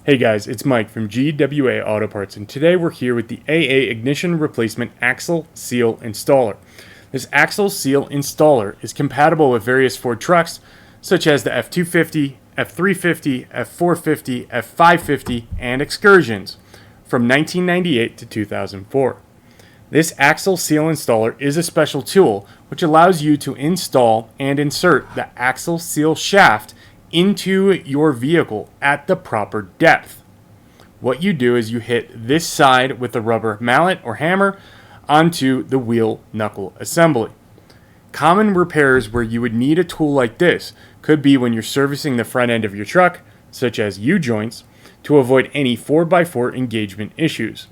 Hey guys, it's Mike from GWA Auto Parts, and today we're here with the AA Ignition Replacement Axle Seal Installer. This axle seal installer is compatible with various Ford trucks, such as the F-250, F-350, F-450, F-550, and Excursions, from 1998 to 2004. This axle seal installer is a special tool which allows you to install and insert the axle seal shaft into your vehicle at the proper depth. What you do is you hit this side with a rubber mallet or hammer onto the wheel knuckle assembly. Common repairs where you would need a tool like this could be when you're servicing the front end of your truck, such as U-joints, to avoid any 4x4 engagement issues.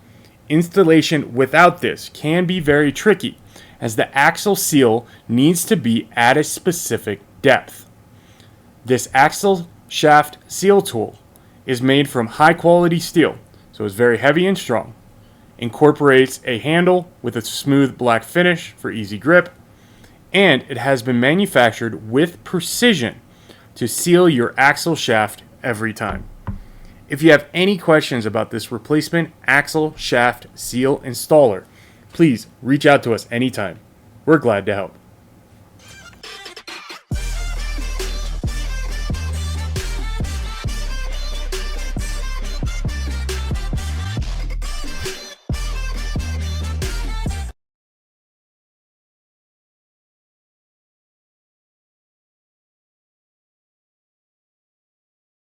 Installation without this can be very tricky, as the axle seal needs to be at a specific depth. This axle shaft seal tool is made from high quality steel, so it's very heavy and strong. Incorporates a handle with a smooth black finish for easy grip, and it has been manufactured with precision to seal your axle shaft every time. If you have any questions about this replacement axle shaft seal installer, please reach out to us anytime. We're glad to help.